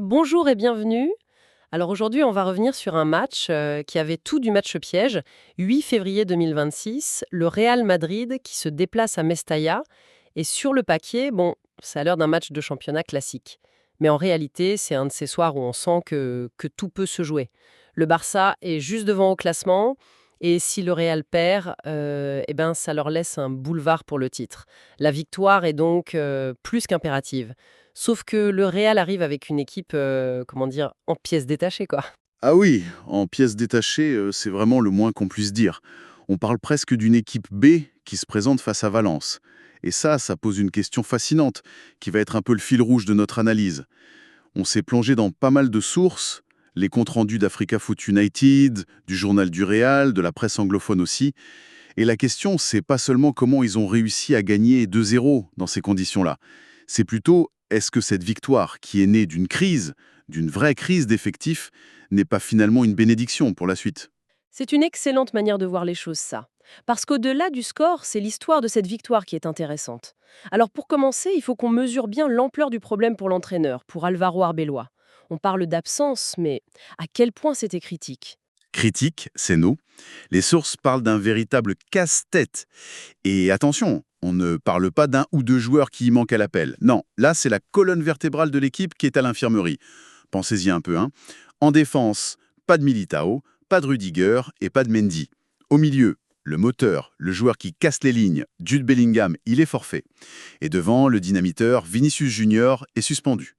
Bonjour et bienvenue. Alors aujourd'hui, on va revenir sur un match qui avait tout du match piège. 8 février 2026, le Real Madrid qui se déplace à Mestalla. Et sur le papier, bon, ça a l'air d'un match de championnat classique. Mais en réalité, c'est un de ces soirs où on sent que tout peut se jouer. Le Barça est juste devant au classement. Et si le Real perd, eh ben, ça leur laisse un boulevard pour le titre. La victoire est donc plus qu'impérative. Sauf que le Real arrive avec une équipe, comment dire, en pièces détachées, quoi. Ah oui, en pièces détachées, c'est vraiment le moins qu'on puisse dire. On parle presque d'une équipe B qui se présente face à Valence. Et ça pose une question fascinante, qui va être un peu le fil rouge de notre analyse. On s'est plongé dans pas mal de sources, les comptes rendus d'Africa Foot United, du journal du Real, de la presse anglophone aussi. Et la question, c'est pas seulement comment ils ont réussi à gagner 2-0 dans ces conditions-là. C'est plutôt, est-ce que cette victoire, qui est née d'une crise, d'une vraie crise d'effectifs, n'est pas finalement une bénédiction pour la suite? C'est une excellente manière de voir les choses, ça. Parce qu'au-delà du score, c'est l'histoire de cette victoire qui est intéressante. Alors pour commencer, il faut qu'on mesure bien l'ampleur du problème pour l'entraîneur, pour Alvaro Arbeloa. On parle d'absence, mais à quel point c'était critique? Critique, c'est non. Les sources parlent d'un véritable casse-tête. Et attention, on ne parle pas d'un ou deux joueurs qui y manquent à l'appel. Non, là, c'est la colonne vertébrale de l'équipe qui est à l'infirmerie. Pensez-y un peu, hein. En défense, pas de Militao, pas de Rudiger et pas de Mendy. Au milieu, le moteur, le joueur qui casse les lignes, Jude Bellingham, il est forfait. Et devant, le dynamiteur, Vinicius Junior, est suspendu.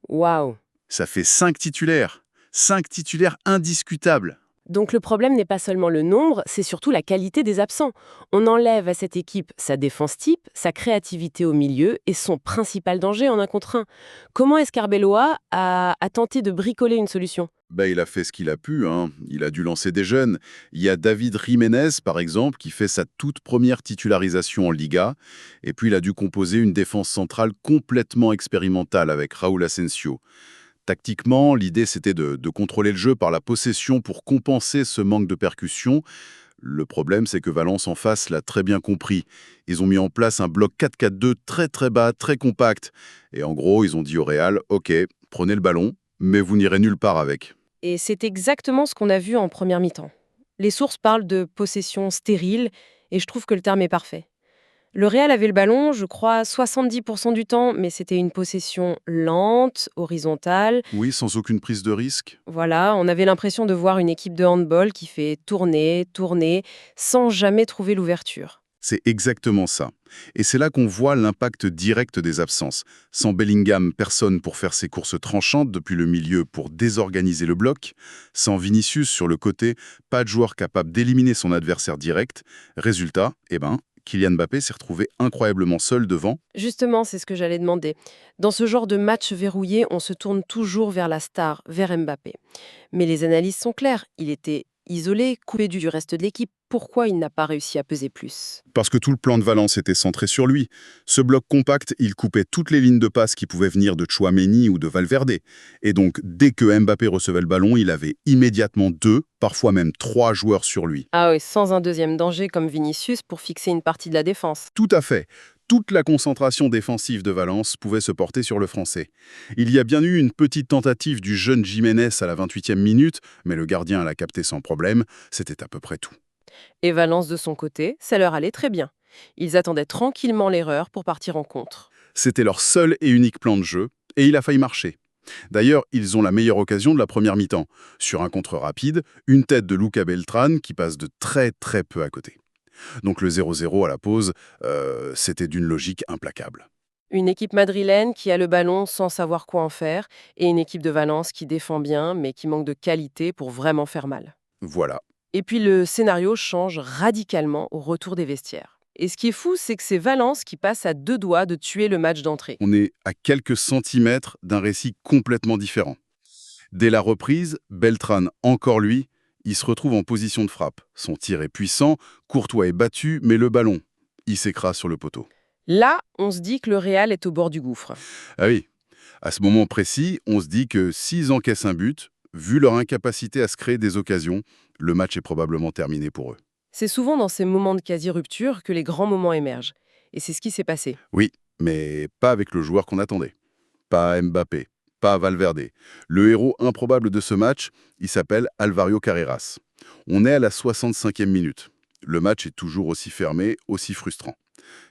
Waouh! Ça fait 5 titulaires. 5 titulaires indiscutables. Donc le problème n'est pas seulement le nombre, c'est surtout la qualité des absents. On enlève à cette équipe sa défense type, sa créativité au milieu et son principal danger en un contre un. Comment est-ce qu'Arbeloa a tenté de bricoler une solution? Il a fait ce qu'il a pu, hein. Il a dû lancer des jeunes. Il y a David Jiménez, par exemple, qui fait sa toute première titularisation en Liga. Et puis, il a dû composer une défense centrale complètement expérimentale avec Raúl Asensio. Tactiquement, l'idée, c'était de contrôler le jeu par la possession pour compenser ce manque de percussion. Le problème, c'est que Valence en face l'a très bien compris. Ils ont mis en place un bloc 4-4-2 très très bas, très compact. Et en gros, ils ont dit au Real, OK, prenez le ballon, mais vous n'irez nulle part avec. Et c'est exactement ce qu'on a vu en première mi-temps. Les sources parlent de possession stérile et je trouve que le terme est parfait. Le Real avait le ballon, je crois, 70% du temps, mais c'était une possession lente, horizontale. Oui, sans aucune prise de risque. Voilà, on avait l'impression de voir une équipe de handball qui fait tourner, tourner, sans jamais trouver l'ouverture. C'est exactement ça. Et c'est là qu'on voit l'impact direct des absences. Sans Bellingham, personne pour faire ses courses tranchantes depuis le milieu pour désorganiser le bloc. Sans Vinicius sur le côté, pas de joueur capable d'éliminer son adversaire direct. Résultat, Kylian Mbappé s'est retrouvé incroyablement seul devant. Justement, c'est ce que j'allais demander. Dans ce genre de match verrouillé, on se tourne toujours vers la star, vers Mbappé. Mais les analyses sont claires, il était isolé, coupé du reste de l'équipe. Pourquoi il n'a pas réussi à peser plus? Parce que tout le plan de Valence était centré sur lui. Ce bloc compact, il coupait toutes les lignes de passe qui pouvaient venir de Tchouaméni ou de Valverde. Et donc, dès que Mbappé recevait le ballon, il avait immédiatement 2, parfois même 3 joueurs sur lui. Ah oui, sans un deuxième danger comme Vinicius pour fixer une partie de la défense. Tout à fait. Toute la concentration défensive de Valence pouvait se porter sur le Français. Il y a bien eu une petite tentative du jeune Jiménez à la 28e minute, mais le gardien l'a capté sans problème. C'était à peu près tout. Et Valence, de son côté, ça leur allait très bien. Ils attendaient tranquillement l'erreur pour partir en contre. C'était leur seul et unique plan de jeu, et il a failli marcher. D'ailleurs, ils ont la meilleure occasion de la première mi-temps. Sur un contre rapide, une tête de Luca Beltran qui passe de très très peu à côté. Donc le 0-0 à la pause, c'était d'une logique implacable. Une équipe madrilène qui a le ballon sans savoir quoi en faire, et une équipe de Valence qui défend bien, mais qui manque de qualité pour vraiment faire mal. Voilà. Et puis le scénario change radicalement au retour des vestiaires. Et ce qui est fou, c'est que c'est Valence qui passe à deux doigts de tuer le match d'entrée. On est à quelques centimètres d'un récit complètement différent. Dès la reprise, Beltran, encore lui, il se retrouve en position de frappe. Son tir est puissant, Courtois est battu, mais le ballon, il s'écrase sur le poteau. Là, on se dit que le Real est au bord du gouffre. Ah oui, à ce moment précis, on se dit que s'ils encaissent un but, vu leur incapacité à se créer des occasions, le match est probablement terminé pour eux. C'est souvent dans ces moments de quasi-rupture que les grands moments émergent. Et c'est ce qui s'est passé. Oui, mais pas avec le joueur qu'on attendait. Pas Mbappé, pas Valverde. Le héros improbable de ce match, il s'appelle Alvaro Carreras. On est à la 65e minute. Le match est toujours aussi fermé, aussi frustrant.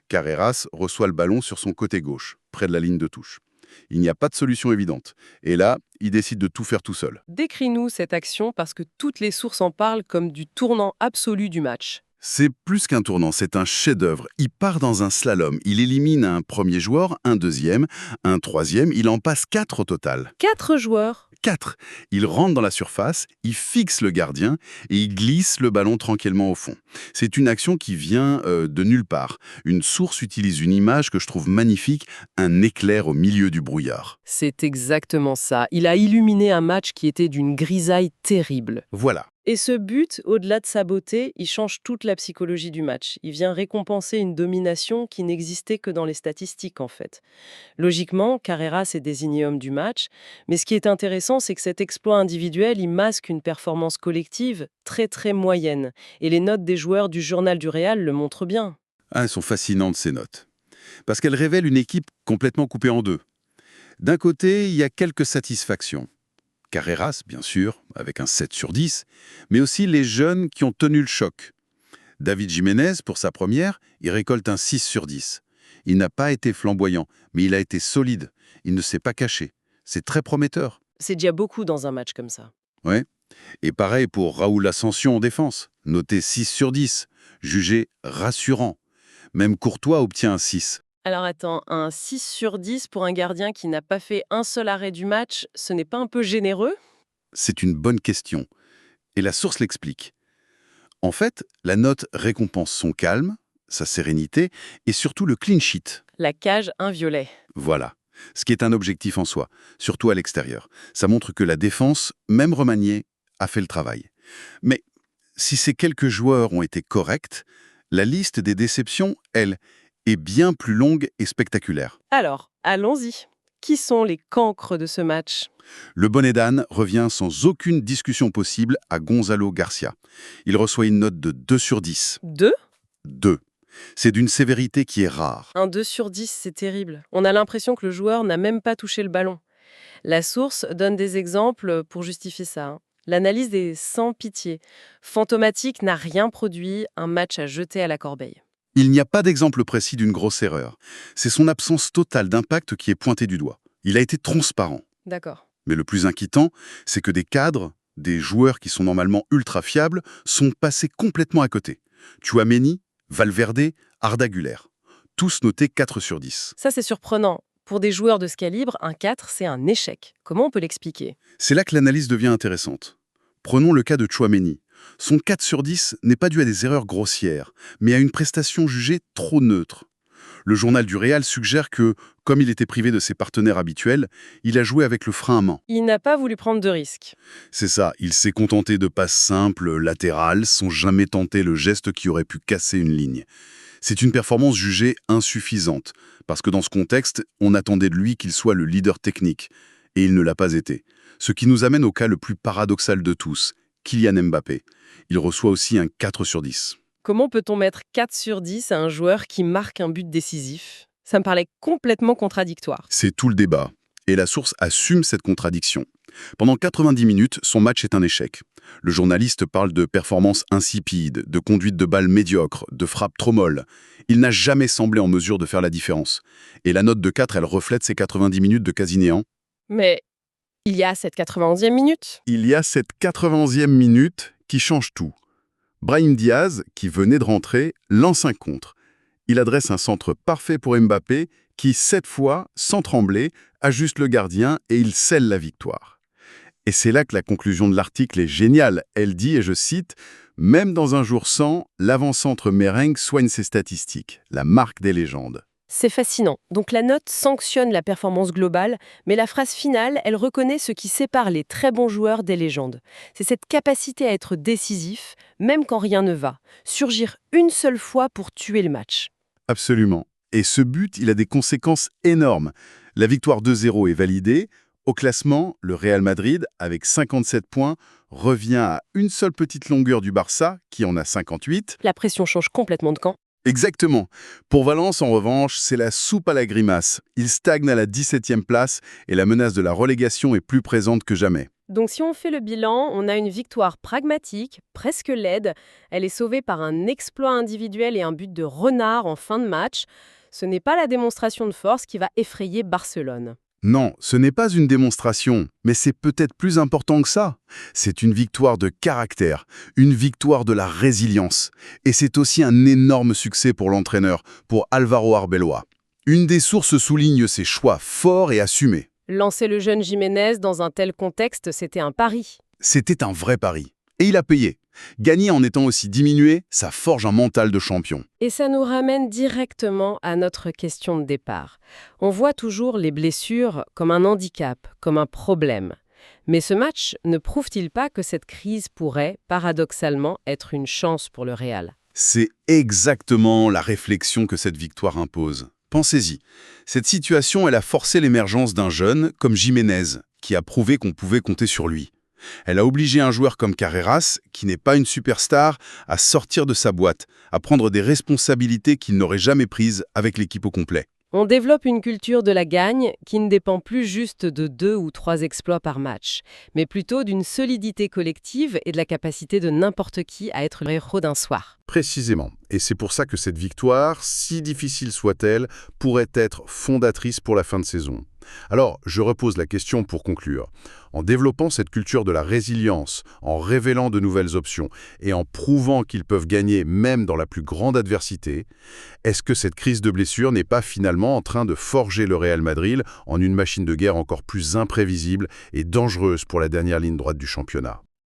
Carreras reçoit le ballon sur son côté gauche, près de la ligne de touche. Il n'y a pas de solution évidente. Et là, il décide de tout faire tout seul. Décris-nous cette action parce que toutes les sources en parlent comme du tournant absolu du match. C'est plus qu'un tournant, c'est un chef-d'œuvre. Il part dans un slalom. Il élimine un premier joueur, un deuxième, un troisième. Il en passe 4 au total. 4 joueurs. 4. Il rentre dans la surface, il fixe le gardien et il glisse le ballon tranquillement au fond. C'est une action qui vient de nulle part. Une source utilise une image que je trouve magnifique, un éclair au milieu du brouillard. C'est exactement ça. Il a illuminé un match qui était d'une grisaille terrible. Voilà. Et ce but, au-delà de sa beauté, il change toute la psychologie du match. Il vient récompenser une domination qui n'existait que dans les statistiques, en fait. Logiquement, Carreras est désigné homme du match, mais ce qui est intéressant, c'est que cet exploit individuel, il masque une performance collective très très moyenne. Et les notes des joueurs du journal du Real le montrent bien. Ah, elles sont fascinantes ces notes. Parce qu'elles révèlent une équipe complètement coupée en deux. D'un côté, il y a quelques satisfactions. Carreras, bien sûr, avec un 7 sur 10, mais aussi les jeunes qui ont tenu le choc. David Jiménez, pour sa première, il récolte un 6 sur 10. Il n'a pas été flamboyant, mais il a été solide. Il ne s'est pas caché. C'est très prometteur. C'est déjà beaucoup dans un match comme ça. Ouais. Et pareil pour Raúl Asensio en défense, noté 6 sur 10, jugé rassurant. Même Courtois obtient un 6. Alors attends, un 6 sur 10 pour un gardien qui n'a pas fait un seul arrêt du match, ce n'est pas un peu généreux? C'est une bonne question. Et la source l'explique. En fait, la note récompense son calme, sa sérénité et surtout le clean sheet. La cage inviolée. Voilà. Ce qui est un objectif en soi, surtout à l'extérieur. Ça montre que la défense, même remaniée, a fait le travail. Mais si ces quelques joueurs ont été corrects, la liste des déceptions, elle, est bien plus longue et spectaculaire. Alors, allons-y. Qui sont les cancres de ce match? Le bonnet d'âne revient sans aucune discussion possible à Gonzalo Garcia. Il reçoit une note de 2 sur 10. 2? 2. C'est d'une sévérité qui est rare. Un 2 sur 10, c'est terrible. On a l'impression que le joueur n'a même pas touché le ballon. La source donne des exemples pour justifier ça, hein. L'analyse est sans pitié. Fantomatique n'a rien produit, un match à jeter à la corbeille. Il n'y a pas d'exemple précis d'une grosse erreur. C'est son absence totale d'impact qui est pointée du doigt. Il a été transparent. D'accord. Mais le plus inquiétant, c'est que des cadres, des joueurs qui sont normalement ultra fiables, sont passés complètement à côté. Tchouaméni, Valverde, Arda Güler. Tous notés 4 sur 10. Ça, c'est surprenant. Pour des joueurs de ce calibre, un 4, c'est un échec. Comment on peut l'expliquer? C'est là que l'analyse devient intéressante. Prenons le cas de Tchouaméni. Son 4 sur 10 n'est pas dû à des erreurs grossières, mais à une prestation jugée trop neutre. Le journal du Real suggère que, comme il était privé de ses partenaires habituels, il a joué avec le frein à main. Il n'a pas voulu prendre de risques. C'est ça, il s'est contenté de passes simples, latérales, sans jamais tenter le geste qui aurait pu casser une ligne. C'est une performance jugée insuffisante, parce que dans ce contexte, on attendait de lui qu'il soit le leader technique, et il ne l'a pas été. Ce qui nous amène au cas le plus paradoxal de tous, Kylian Mbappé. Il reçoit aussi un 4 sur 10. Comment peut-on mettre 4 sur 10 à un joueur qui marque un but décisif? Ça me parlait complètement contradictoire. C'est tout le débat. Et la source assume cette contradiction. Pendant 90 minutes, son match est un échec. Le journaliste parle de performance insipide, de conduite de balle médiocre, de frappe trop molle. Il n'a jamais semblé en mesure de faire la différence. Et la note de 4, elle reflète ces 90 minutes de quasi-néant. Mais il y a cette 91e minute. Il y a cette 91e minute qui change tout. Brahim Diaz, qui venait de rentrer, lance un contre. Il adresse un centre parfait pour Mbappé, qui, cette fois, sans trembler, ajuste le gardien et il scelle la victoire. Et c'est là que la conclusion de l'article est géniale. Elle dit, et je cite, « Même dans un jour sans, l'avant-centre merengue soigne ses statistiques, la marque des légendes. » C'est fascinant. Donc la note sanctionne la performance globale, mais la phrase finale, elle reconnaît ce qui sépare les très bons joueurs des légendes. C'est cette capacité à être décisif, même quand rien ne va. Surgir une seule fois pour tuer le match. Absolument. Et ce but, il a des conséquences énormes. La victoire 2-0 est validée. Au classement, le Real Madrid, avec 57 points, revient à une seule petite longueur du Barça, qui en a 58. La pression change complètement de camp. Exactement. Pour Valence, en revanche, c'est la soupe à la grimace. Il stagne à la 17e place et la menace de la relégation est plus présente que jamais. Donc si on fait le bilan, on a une victoire pragmatique, presque laide. Elle est sauvée par un exploit individuel et un but de renard en fin de match. Ce n'est pas la démonstration de force qui va effrayer Barcelone. Non, ce n'est pas une démonstration, mais c'est peut-être plus important que ça. C'est une victoire de caractère, une victoire de la résilience. Et c'est aussi un énorme succès pour l'entraîneur, pour Álvaro Arbeloa. Une des sources souligne ses choix forts et assumés. Lancer le jeune Jiménez dans un tel contexte, c'était un pari. C'était un vrai pari. Et il a payé. Gagner en étant aussi diminué, ça forge un mental de champion. Et ça nous ramène directement à notre question de départ. On voit toujours les blessures comme un handicap, comme un problème. Mais ce match ne prouve-t-il pas que cette crise pourrait, paradoxalement, être une chance pour le Real ? C'est exactement la réflexion que cette victoire impose. Pensez-y. Cette situation, elle a forcé l'émergence d'un jeune comme Jiménez, qui a prouvé qu'on pouvait compter sur lui. Elle a obligé un joueur comme Carreras, qui n'est pas une superstar, à sortir de sa boîte, à prendre des responsabilités qu'il n'aurait jamais prises avec l'équipe au complet. On développe une culture de la gagne qui ne dépend plus juste de 2 ou 3 exploits par match, mais plutôt d'une solidité collective et de la capacité de n'importe qui à être le héros d'un soir. Précisément. Et c'est pour ça que cette victoire, si difficile soit-elle, pourrait être fondatrice pour la fin de saison. Alors, je repose la question pour conclure. En développant cette culture de la résilience, en révélant de nouvelles options et en prouvant qu'ils peuvent gagner même dans la plus grande adversité, est-ce que cette crise de blessure n'est pas finalement en train de forger le Real Madrid en une machine de guerre encore plus imprévisible et dangereuse pour la dernière ligne droite du championnat ?